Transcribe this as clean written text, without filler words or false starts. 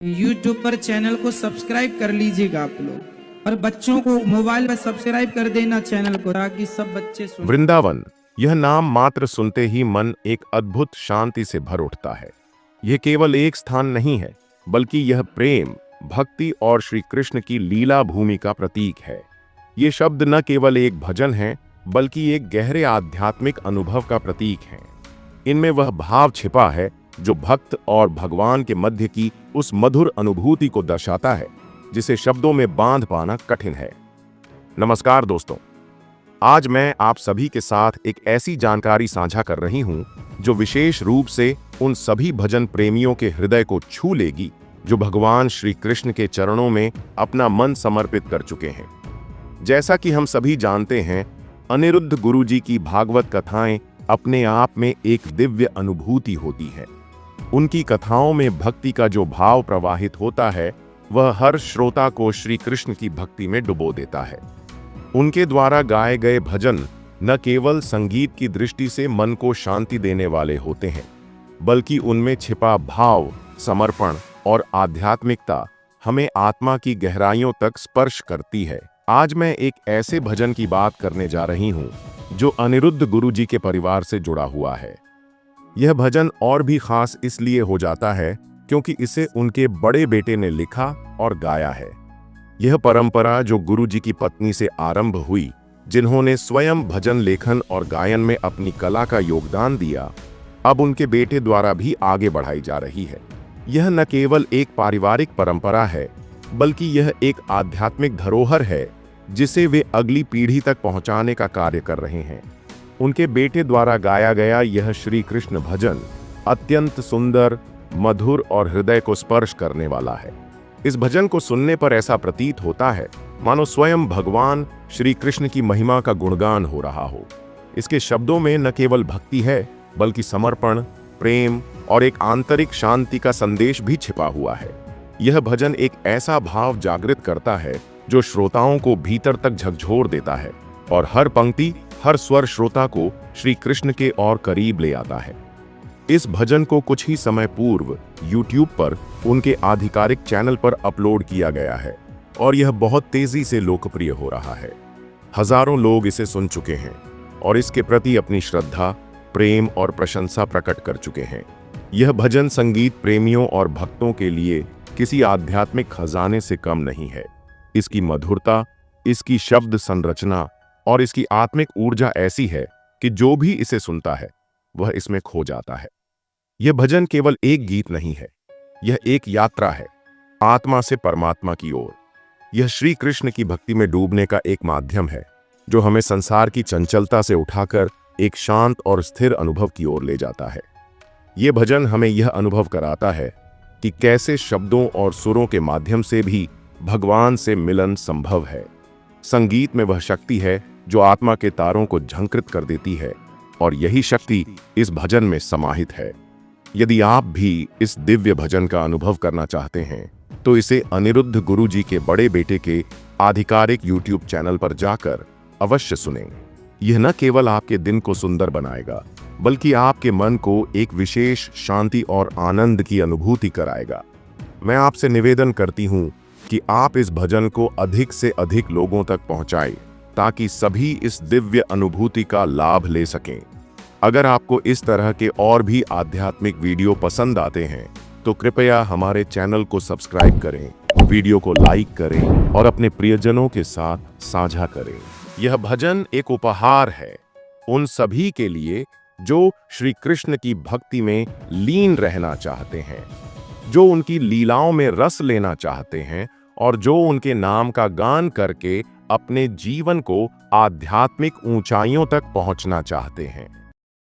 YouTube पर channel को subscribe कर लीजिएगा आप लोग, और बच्चों को मोबाइल पर सब्सक्राइब कर देना चैनल को, ताकि सब बच्चे सुन। वृंदावन, यह नाम मात्र सुनते ही मन एक अद्भुत शांति से भर उठता है। यह केवल एक स्थान नहीं है, बल्कि यह प्रेम, भक्ति और श्री कृष्ण की लीला भूमि का प्रतीक है। ये शब्द न केवल एक भजन है, बल्कि एक गहरे आध्यात्मिक अनुभव का प्रतीक है। इनमें वह भाव छिपा है जो भक्त और भगवान के मध्य की उस मधुर अनुभूति को दर्शाता है, जिसे शब्दों में बांध पाना कठिन है। नमस्कार दोस्तों, आज मैं आप सभी के साथ एक ऐसी जानकारी साझा कर रही हूं जो विशेष रूप से उन सभी भजन प्रेमियों के हृदय को छू लेगी जो भगवान श्री कृष्ण के चरणों में अपना मन समर्पित कर चुके हैं। जैसा कि हम सभी जानते हैं, अनिरुद्ध गुरु जी की भागवत कथाएं अपने आप में एक दिव्य अनुभूति होती है। उनकी कथाओं में भक्ति का जो भाव प्रवाहित होता है, वह हर श्रोता को श्री कृष्ण की भक्ति में डुबो देता है। उनके द्वारा गाए गए भजन न केवल संगीत की दृष्टि से मन को शांति देने वाले होते हैं, बल्कि उनमें छिपा भाव, समर्पण और आध्यात्मिकता हमें आत्मा की गहराइयों तक स्पर्श करती है। आज मैं एक ऐसे भजन की बात करने जा रही हूं जो अनिरुद्ध गुरु जी के परिवार से जुड़ा हुआ है। यह भजन और भी खास इसलिए हो जाता है क्योंकि इसे उनके बड़े बेटे ने लिखा और गाया है। यह परंपरा जो गुरु जी की पत्नी से आरंभ हुई, जिन्होंने स्वयं भजन लेखन और गायन में अपनी कला का योगदान दिया, अब उनके बेटे द्वारा भी आगे बढ़ाई जा रही है। यह न केवल एक पारिवारिक परंपरा है, बल्कि यह एक आध्यात्मिक धरोहर है जिसे वे अगली पीढ़ी तक पहुंचाने का कार्य कर रहे हैं। उनके बेटे द्वारा गाया गया यह श्री कृष्ण भजन अत्यंत सुंदर, मधुर और हृदय को स्पर्श करने वाला है। इस भजन को सुनने पर ऐसा प्रतीत होता है मानो स्वयं भगवान श्री कृष्ण की महिमा का गुणगान हो रहा हो। इसके शब्दों में न केवल भक्ति है, बल्कि समर्पण, प्रेम और एक आंतरिक शांति का संदेश भी छिपा हुआ है। यह भजन एक ऐसा भाव जागृत करता है जो श्रोताओं को भीतर तक झकझोर देता है, और हर पंक्ति, हर स्वर श्रोता को श्री कृष्ण के और करीब ले आता है। इस भजन को कुछ ही समय पूर्व YouTube पर उनके आधिकारिक चैनल पर अपलोड किया गया है, और यह बहुत तेजी से लोकप्रिय हो रहा है। हजारों लोग इसे सुन चुके हैं और इसके प्रति अपनी श्रद्धा, प्रेम और प्रशंसा प्रकट कर चुके हैं। यह भजन संगीत प्रेमियों और भक्तों के लिए किसी आध्यात्मिक खजाने से कम नहीं है। इसकी मधुरता, इसकी शब्द संरचना और इसकी आत्मिक ऊर्जा ऐसी है कि जो भी इसे सुनता है वह इसमें खो जाता है। यह भजन केवल एक गीत नहीं है, यह एक यात्रा है आत्मा से परमात्मा की ओर। यह श्री कृष्ण की भक्ति में डूबने का एक माध्यम है जो हमें संसार की चंचलता से उठाकर एक शांत और स्थिर अनुभव की ओर ले जाता है। यह भजन हमें यह अनुभव कराता है कि कैसे शब्दों और सुरों के माध्यम से भी भगवान से मिलन संभव है। संगीत में वह शक्ति है जो आत्मा के तारों को झंकृत कर देती है, और यही शक्ति इस भजन में समाहित है। यदि आप भी इस दिव्य भजन का अनुभव करना चाहते हैं, तो इसे अनिरुद्ध गुरु जी के बड़े बेटे के आधिकारिक YouTube चैनल पर जाकर अवश्य सुनें। यह न केवल आपके दिन को सुंदर बनाएगा, बल्कि आपके मन को एक विशेष शांति और आनंद की अनुभूति कराएगा। मैं आपसे निवेदन करती हूँ कि आप इस भजन को अधिक से अधिक लोगों तक पहुंचाएं, ताकि सभी इस दिव्य अनुभूति का लाभ ले सकें। अगर आपको इस तरह के और भी आध्यात्मिक वीडियो पसंद आते हैं, तो कृपया हमारे चैनल को सब्सक्राइब करें, वीडियो को लाइक करें और अपने प्रियजनों के साथ साझा करें। यह भजन एक उपहार है उन सभी के लिए जो श्री कृष्ण की भक्ति में लीन रहना चाहते हैं, जो उनकी लीलाओं में रस लेना चाहते हैं, और जो उनके नाम का गान करके अपने जीवन को आध्यात्मिक ऊंचाइयों तक पहुंचना चाहते हैं।